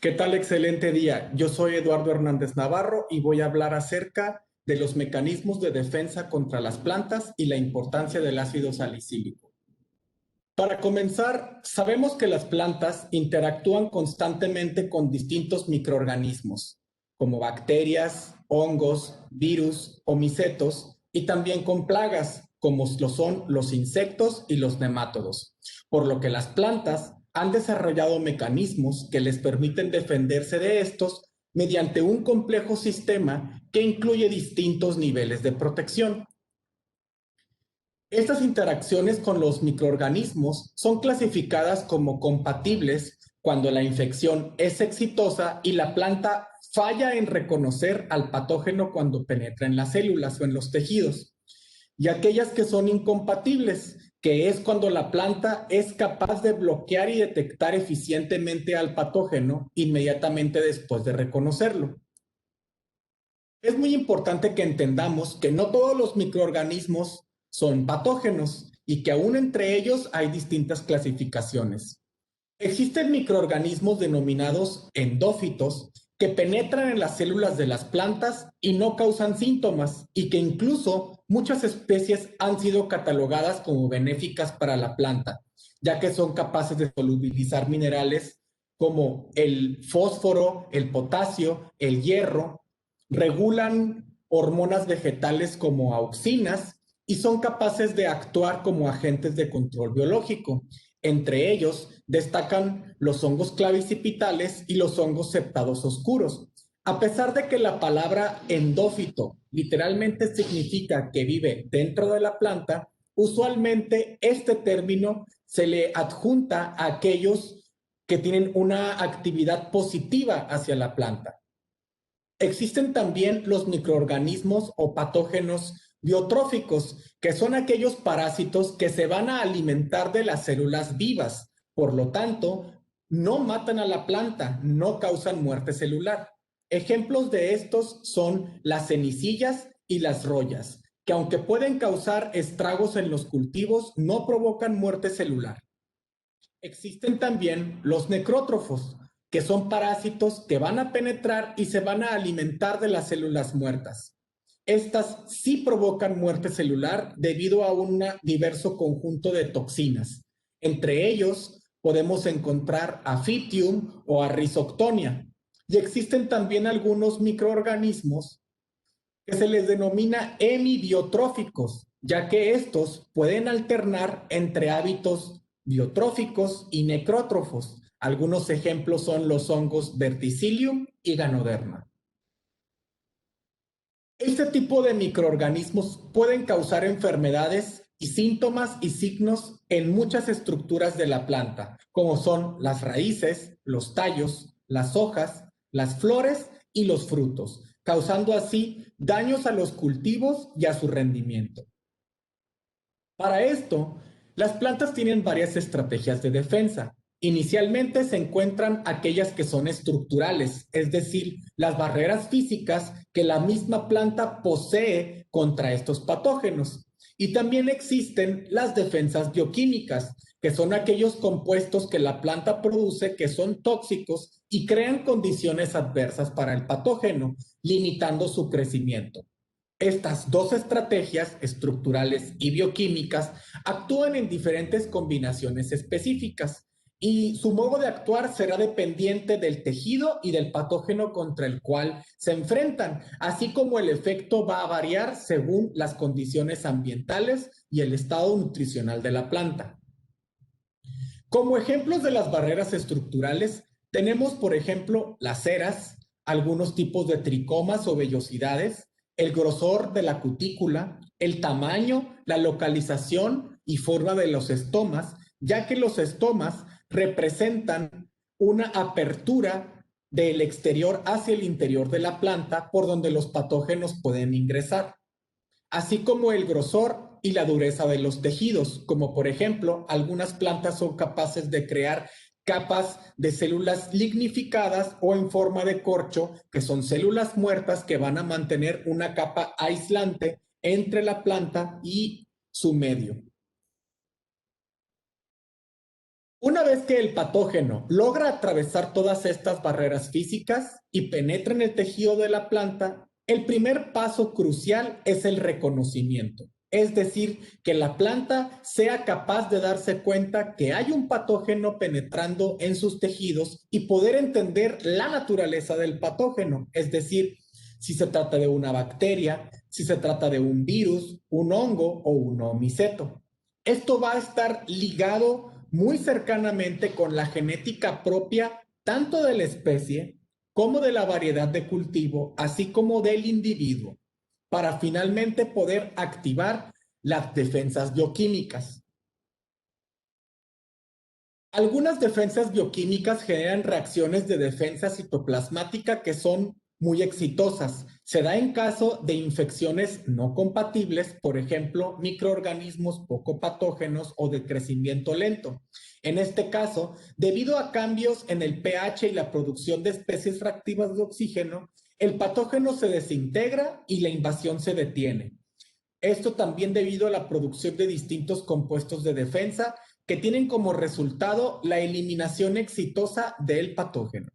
¿Qué tal? Excelente día. Yo soy Eduardo Hernández Navarro y voy a hablar acerca de los mecanismos de defensa contra las plantas y la importancia del ácido salicílico. Para comenzar, sabemos que las plantas interactúan constantemente con distintos microorganismos, como bacterias, hongos, virus o micetos, y también con plagas, como lo son los insectos y los nemátodos, por lo que las plantas han desarrollado mecanismos que les permiten defenderse de estos mediante un complejo sistema que incluye distintos niveles de protección. Estas interacciones con los microorganismos son clasificadas como compatibles cuando la infección es exitosa y la planta falla en reconocer al patógeno cuando penetra en las células o en los tejidos, y aquellas que son incompatibles, que es cuando la planta es capaz de bloquear y detectar eficientemente al patógeno inmediatamente después de reconocerlo. Es muy importante que entendamos que no todos los microorganismos son patógenos y que aún entre ellos hay distintas clasificaciones. Existen microorganismos denominados endófitos que penetran en las células de las plantas y no causan síntomas, y que incluso muchas especies han sido catalogadas como benéficas para la planta, ya que son capaces de solubilizar minerales como el fósforo, el potasio, el hierro, regulan hormonas vegetales como auxinas y son capaces de actuar como agentes de control biológico. Entre ellos destacan los hongos clavicipitales y los hongos septados oscuros. A pesar de que la palabra endófito literalmente significa que vive dentro de la planta, usualmente este término se le adjunta a aquellos que tienen una actividad positiva hacia la planta. Existen también los microorganismos o patógenos biotróficos, que son aquellos parásitos que se van a alimentar de las células vivas. Por lo tanto, no matan a la planta, no causan muerte celular. Ejemplos de estos son las cenicillas y las rollas, que aunque pueden causar estragos en los cultivos, no provocan muerte celular. Existen también los necrótrofos, que son parásitos que van a penetrar y se van a alimentar de las células muertas. Estas sí provocan muerte celular debido a un diverso conjunto de toxinas. Entre ellos podemos encontrar a Fitium o a Rhizoctonia. Y existen también algunos microorganismos que se les denomina hemibiotróficos, ya que estos pueden alternar entre hábitos biotróficos y necrótrofos. Algunos ejemplos son los hongos Verticillium y Ganoderma. Este tipo de microorganismos pueden causar enfermedades y síntomas y signos en muchas estructuras de la planta, como son las raíces, los tallos, las hojas, las flores y los frutos, causando así daños a los cultivos y a su rendimiento. Para esto, las plantas tienen varias estrategias de defensa. Inicialmente se encuentran aquellas que son estructurales, es decir, las barreras físicas que la misma planta posee contra estos patógenos. Y también existen las defensas bioquímicas, que son aquellos compuestos que la planta produce que son tóxicos y crean condiciones adversas para el patógeno, limitando su crecimiento. Estas dos estrategias, estructurales y bioquímicas, actúan en diferentes combinaciones específicas, y su modo de actuar será dependiente del tejido y del patógeno contra el cual se enfrentan, así como el efecto va a variar según las condiciones ambientales y el estado nutricional de la planta. Como ejemplos de las barreras estructurales, tenemos, por ejemplo, las ceras, algunos tipos de tricomas o vellosidades, el grosor de la cutícula, el tamaño, la localización y forma de los estomas, ya que los estomas representan una apertura del exterior hacia el interior de la planta por donde los patógenos pueden ingresar, así como el grosor y la dureza de los tejidos, como por ejemplo, algunas plantas son capaces de crear capas de células lignificadas o en forma de corcho, que son células muertas que van a mantener una capa aislante entre la planta y su medio. Una vez que el patógeno logra atravesar todas estas barreras físicas y penetra en el tejido de la planta, el primer paso crucial es el reconocimiento. Es decir, que la planta sea capaz de darse cuenta que hay un patógeno penetrando en sus tejidos y poder entender la naturaleza del patógeno. Es decir, si se trata de una bacteria, si se trata de un virus, un hongo o un omiceto. Esto va a estar ligado muy cercanamente con la genética propia tanto de la especie como de la variedad de cultivo, así como del individuo, para finalmente poder activar las defensas bioquímicas. Algunas defensas bioquímicas generan reacciones de defensa citoplasmática que son muy exitosas. Se da en caso de infecciones no compatibles, por ejemplo, microorganismos poco patógenos o de crecimiento lento. En este caso, debido a cambios en el pH y la producción de especies reactivas de oxígeno, el patógeno se desintegra y la invasión se detiene. Esto también debido a la producción de distintos compuestos de defensa que tienen como resultado la eliminación exitosa del patógeno.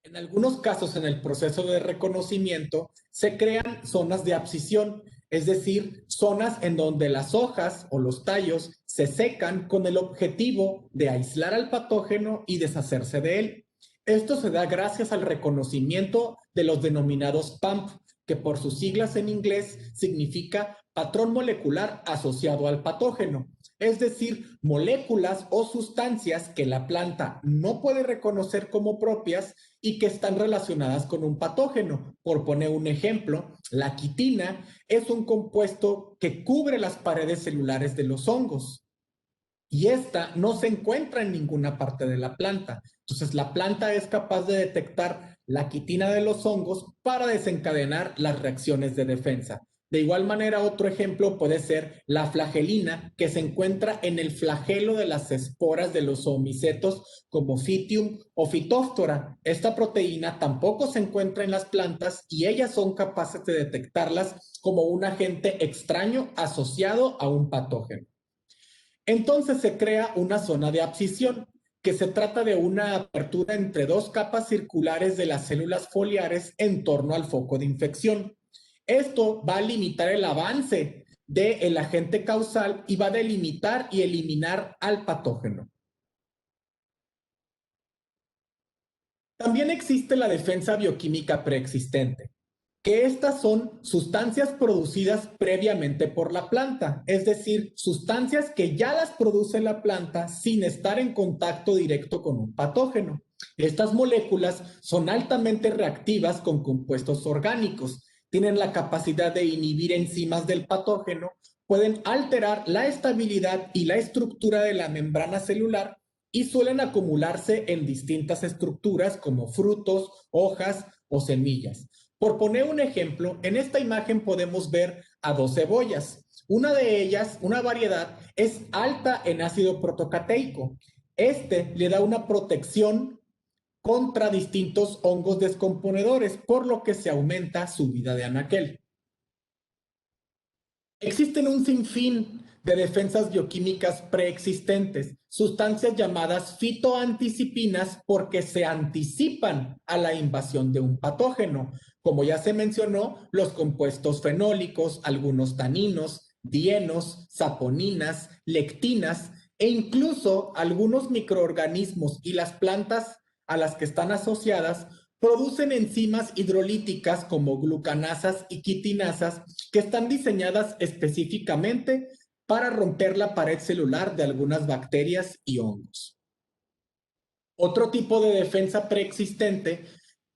En algunos casos, en el proceso de reconocimiento, se crean zonas de abscisión, es decir, zonas en donde las hojas o los tallos se secan con el objetivo de aislar al patógeno y deshacerse de él. Esto se da gracias al reconocimiento de los denominados PAMP, que por sus siglas en inglés significa patrón molecular asociado al patógeno, es decir, moléculas o sustancias que la planta no puede reconocer como propias y que están relacionadas con un patógeno. Por poner un ejemplo, la quitina es un compuesto que cubre las paredes celulares de los hongos y esta no se encuentra en ninguna parte de la planta. Entonces, la planta es capaz de detectar la quitina de los hongos para desencadenar las reacciones de defensa. De igual manera, otro ejemplo puede ser la flagelina, que se encuentra en el flagelo de las esporas de los omicetos como Phytium o Phytophthora. Esta proteína tampoco se encuentra en las plantas y ellas son capaces de detectarlas como un agente extraño asociado a un patógeno. Entonces se crea una zona de abscisión, que se trata de una apertura entre dos capas circulares de las células foliares en torno al foco de infección. Esto va a limitar el avance del agente causal y va a delimitar y eliminar al patógeno. También existe la defensa bioquímica preexistente, que estas son sustancias producidas previamente por la planta, es decir, sustancias que ya las produce la planta sin estar en contacto directo con un patógeno. Estas moléculas son altamente reactivas con compuestos orgánicos, tienen la capacidad de inhibir enzimas del patógeno, pueden alterar la estabilidad y la estructura de la membrana celular y suelen acumularse en distintas estructuras como frutos, hojas o semillas. Por poner un ejemplo, en esta imagen podemos ver a dos cebollas. Una de ellas, una variedad, es alta en ácido protocateico. Este le da una protección contra distintos hongos descomponedores, por lo que se aumenta su vida de anaquel. Existen un sinfín de defensas bioquímicas preexistentes, sustancias llamadas fitoanticipinas porque se anticipan a la invasión de un patógeno. Como ya se mencionó, los compuestos fenólicos, algunos taninos, dienos, saponinas, lectinas e incluso algunos microorganismos y las plantas a las que están asociadas producen enzimas hidrolíticas como glucanasas y quitinasas que están diseñadas específicamente para romper la pared celular de algunas bacterias y hongos. Otro tipo de defensa preexistente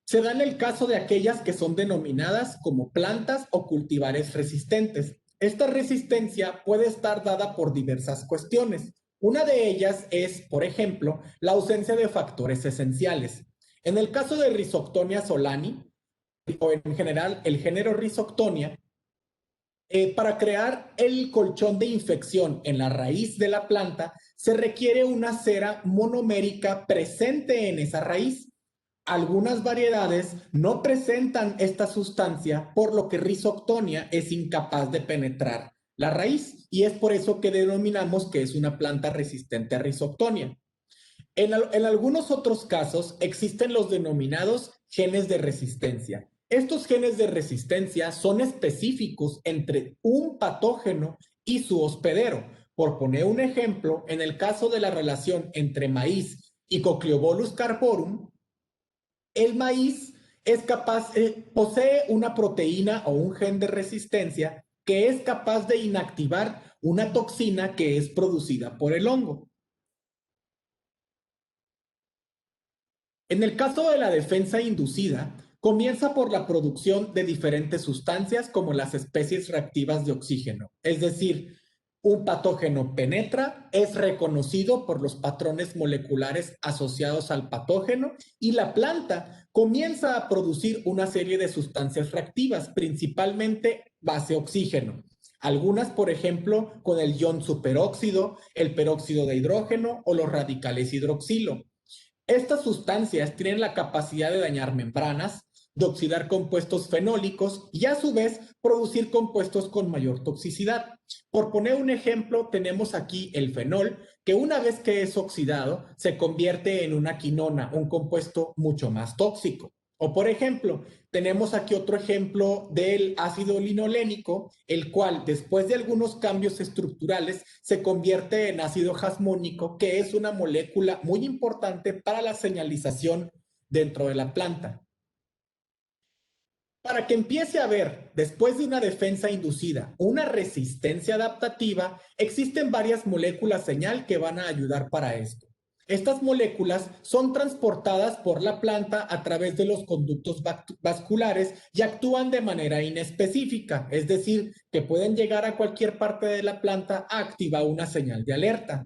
se da en el caso de aquellas que son denominadas como plantas o cultivares resistentes. Esta resistencia puede estar dada por diversas cuestiones. Una de ellas es, por ejemplo, la ausencia de factores esenciales. En el caso de Rhizoctonia solani, o en general el género Rhizoctonia, para crear el colchón de infección en la raíz de la planta, se requiere una cera monomérica presente en esa raíz. Algunas variedades no presentan esta sustancia, por lo que Rhizoctonia es incapaz de penetrar la raíz, y es por eso que denominamos que es una planta resistente a rizoctonia. En algunos otros casos existen los denominados genes de resistencia. Estos genes de resistencia son específicos entre un patógeno y su hospedero. Por poner un ejemplo, en el caso de la relación entre maíz y Cocleobolus carborum, el maíz es capaz, posee una proteína o un gen de resistencia que es capaz de inactivar una toxina que es producida por el hongo. En el caso de la defensa inducida, comienza por la producción de diferentes sustancias como las especies reactivas de oxígeno. Es decir, un patógeno penetra, es reconocido por los patrones moleculares asociados al patógeno y la planta comienza a producir una serie de sustancias reactivas, principalmente base oxígeno. Algunas, por ejemplo, con el ion superóxido, el peróxido de hidrógeno o los radicales hidroxilo. Estas sustancias tienen la capacidad de dañar membranas, de oxidar compuestos fenólicos y a su vez producir compuestos con mayor toxicidad. Por poner un ejemplo, tenemos aquí el fenol, que una vez que es oxidado se convierte en una quinona, un compuesto mucho más tóxico. O por ejemplo, tenemos aquí otro ejemplo del ácido linolénico, el cual después de algunos cambios estructurales se convierte en ácido jasmónico, que es una molécula muy importante para la señalización dentro de la planta. Para que empiece a haber, después de una defensa inducida, una resistencia adaptativa, existen varias moléculas señal que van a ayudar para esto. Estas moléculas son transportadas por la planta a través de los conductos vasculares y actúan de manera inespecífica, es decir, que pueden llegar a cualquier parte de la planta a activar una señal de alerta.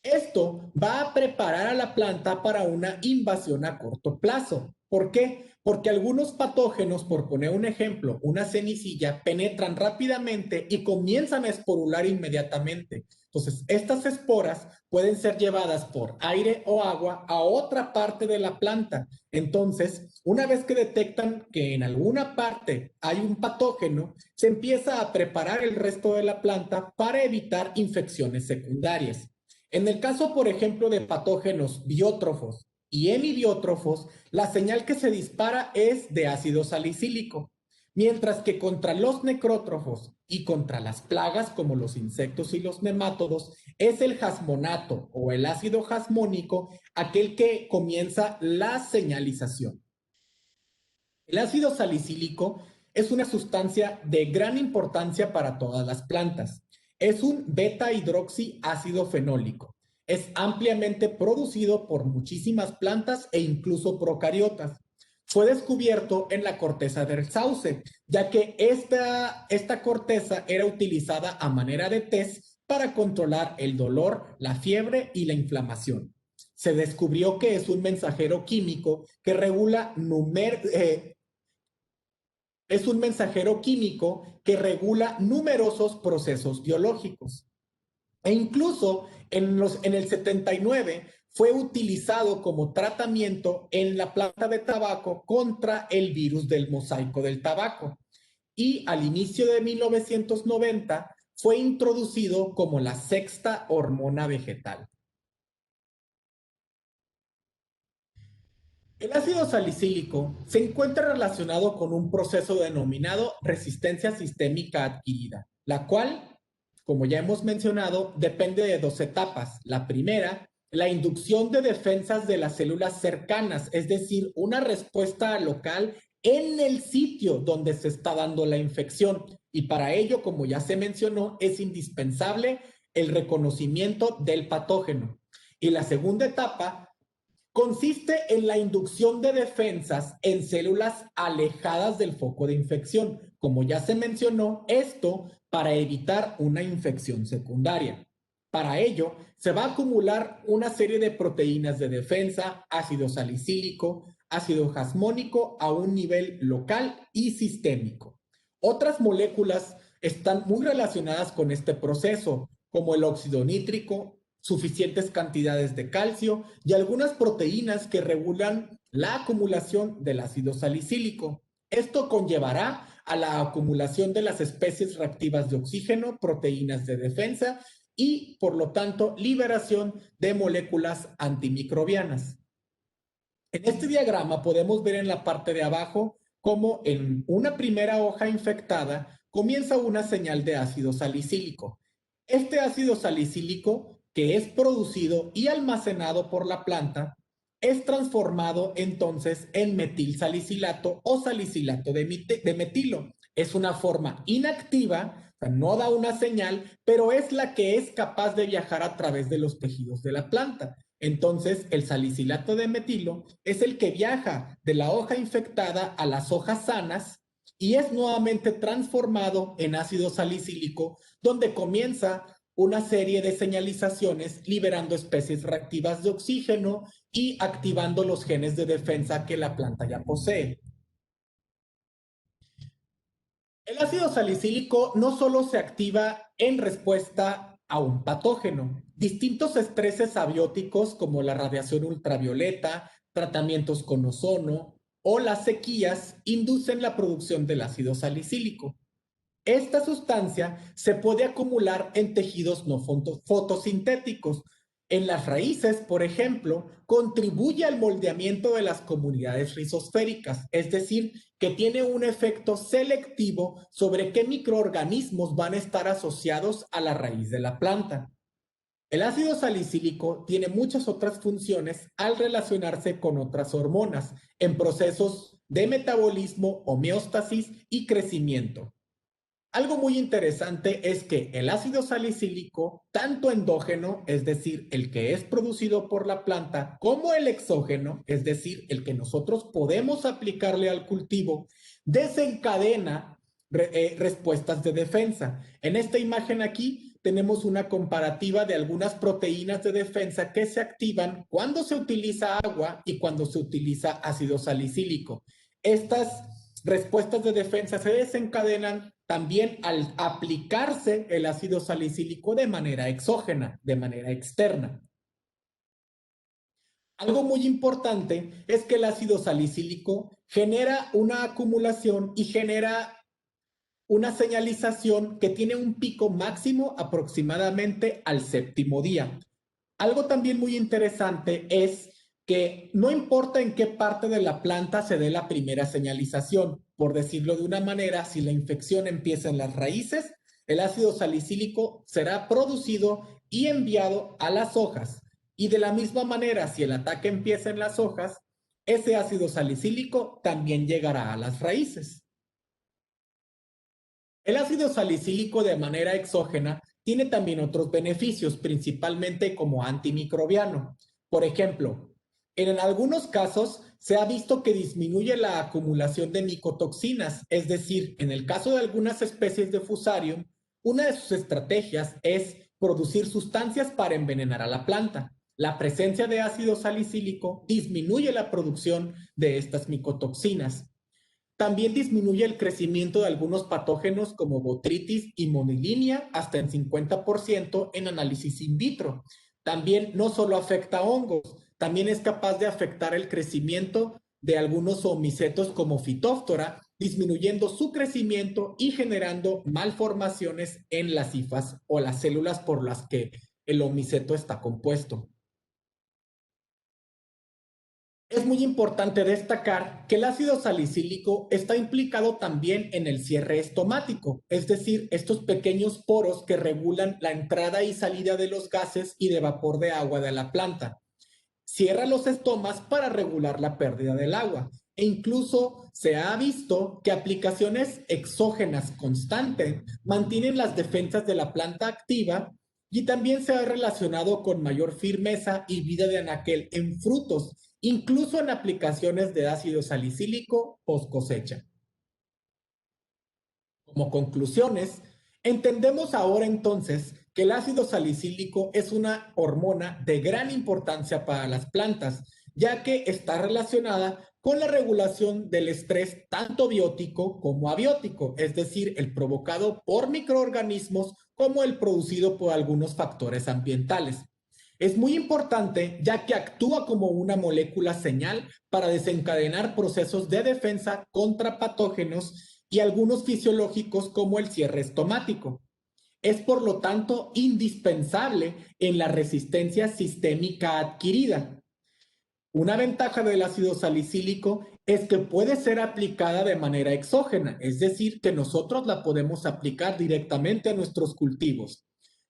Esto va a preparar a la planta para una invasión a corto plazo. ¿Por qué? Porque algunos patógenos, por poner un ejemplo, una cenicilla, penetran rápidamente y comienzan a esporular inmediatamente. Entonces, estas esporas pueden ser llevadas por aire o agua a otra parte de la planta. Entonces, una vez que detectan que en alguna parte hay un patógeno, se empieza a preparar el resto de la planta para evitar infecciones secundarias. En el caso, por ejemplo, de patógenos biótrofos y hemibiótrofos, la señal que se dispara es de ácido salicílico, mientras que contra los necrótrofos y contra las plagas como los insectos y los nemátodos es el jasmonato o el ácido jasmónico aquel que comienza la señalización. El ácido salicílico es una sustancia de gran importancia para todas las plantas. Es un beta-hidroxiácido fenólico. Es ampliamente producido por muchísimas plantas e incluso procariotas. Fue descubierto en la corteza del sauce, ya que esta corteza era utilizada a manera de test para controlar el dolor, la fiebre y la inflamación. Se descubrió que es un mensajero químico que regula es un mensajero químico que regula numerosos procesos biológicos. E incluso en el 79 fue utilizado como tratamiento en la planta de tabaco contra el virus del mosaico del tabaco. Y al inicio de 1990 fue introducido como la sexta hormona vegetal. El ácido salicílico se encuentra relacionado con un proceso denominado resistencia sistémica adquirida, la cual, como ya hemos mencionado, depende de dos etapas. La primera, la inducción de defensas de las células cercanas, es decir, una respuesta local en el sitio donde se está dando la infección. Y para ello, como ya se mencionó, es indispensable el reconocimiento del patógeno. Y la segunda etapa consiste en la inducción de defensas en células alejadas del foco de infección. Como ya se mencionó, esto para evitar una infección secundaria. Para ello, se va a acumular una serie de proteínas de defensa, ácido salicílico, ácido jasmónico a un nivel local y sistémico. Otras moléculas están muy relacionadas con este proceso, como el óxido nítrico, suficientes cantidades de calcio y algunas proteínas que regulan la acumulación del ácido salicílico. Esto conllevará a la acumulación de las especies reactivas de oxígeno, proteínas de defensa y, por lo tanto, liberación de moléculas antimicrobianas. En este diagrama podemos ver en la parte de abajo cómo en una primera hoja infectada comienza una señal de ácido salicílico. Este ácido salicílico, que es producido y almacenado por la planta, es transformado entonces en metilsalicilato o salicilato de metilo. Es una forma inactiva, o sea, no da una señal, pero es la que es capaz de viajar a través de los tejidos de la planta. Entonces, el salicilato de metilo es el que viaja de la hoja infectada a las hojas sanas y es nuevamente transformado en ácido salicílico, donde comienza una serie de señalizaciones liberando especies reactivas de oxígeno y activando los genes de defensa que la planta ya posee. El ácido salicílico no solo se activa en respuesta a un patógeno. Distintos estreses abióticos como la radiación ultravioleta, tratamientos con ozono o las sequías inducen la producción del ácido salicílico. Esta sustancia se puede acumular en tejidos no fotosintéticos. En las raíces, por ejemplo, contribuye al moldeamiento de las comunidades rizosféricas, es decir, que tiene un efecto selectivo sobre qué microorganismos van a estar asociados a la raíz de la planta. El ácido salicílico tiene muchas otras funciones al relacionarse con otras hormonas en procesos de metabolismo, homeostasis y crecimiento. Algo muy interesante es que el ácido salicílico, tanto endógeno, es decir, el que es producido por la planta, como el exógeno, es decir, el que nosotros podemos aplicarle al cultivo, desencadena respuestas de defensa. En esta imagen aquí tenemos una comparativa de algunas proteínas de defensa que se activan cuando se utiliza agua y cuando se utiliza ácido salicílico. Estas respuestas de defensa se desencadenan también al aplicarse el ácido salicílico de manera exógena, de manera externa. Algo muy importante es que el ácido salicílico genera una acumulación y genera una señalización que tiene un pico máximo aproximadamente al séptimo día. Algo también muy interesante es que no importa en qué parte de la planta se dé la primera señalización, por decirlo de una manera, si la infección empieza en las raíces, el ácido salicílico será producido y enviado a las hojas. Y de la misma manera, si el ataque empieza en las hojas, ese ácido salicílico también llegará a las raíces. El ácido salicílico de manera exógena tiene también otros beneficios, principalmente como antimicrobiano. Por ejemplo, en algunos casos se ha visto que disminuye la acumulación de micotoxinas, es decir, en el caso de algunas especies de Fusarium, una de sus estrategias es producir sustancias para envenenar a la planta. La presencia de ácido salicílico disminuye la producción de estas micotoxinas. También disminuye el crecimiento de algunos patógenos como botritis y monilinia hasta en 50% en análisis in vitro. También no solo afecta a hongos, también es capaz de afectar el crecimiento de algunos omicetos como Phytophthora, disminuyendo su crecimiento y generando malformaciones en las hifas o las células por las que el omiceto está compuesto. Es muy importante destacar que el ácido salicílico está implicado también en el cierre estomático, es decir, estos pequeños poros que regulan la entrada y salida de los gases y de vapor de agua de la planta. Cierra los estomas para regular la pérdida del agua. E incluso se ha visto que aplicaciones exógenas constantes mantienen las defensas de la planta activa y también se ha relacionado con mayor firmeza y vida de anaquel en frutos, incluso en aplicaciones de ácido salicílico post cosecha. Como conclusiones, entendemos ahora entonces que el ácido salicílico es una hormona de gran importancia para las plantas, ya que está relacionada con la regulación del estrés tanto biótico como abiótico, es decir, el provocado por microorganismos como el producido por algunos factores ambientales. Es muy importante ya que actúa como una molécula señal para desencadenar procesos de defensa contra patógenos y algunos fisiológicos como el cierre estomático. Es por lo tanto indispensable en la resistencia sistémica adquirida. Una ventaja del ácido salicílico es que puede ser aplicada de manera exógena, es decir, que nosotros la podemos aplicar directamente a nuestros cultivos.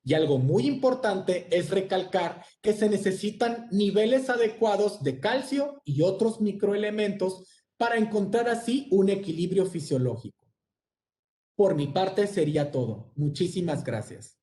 Y algo muy importante es recalcar que se necesitan niveles adecuados de calcio y otros microelementos para encontrar así un equilibrio fisiológico. Por mi parte sería todo. Muchísimas gracias.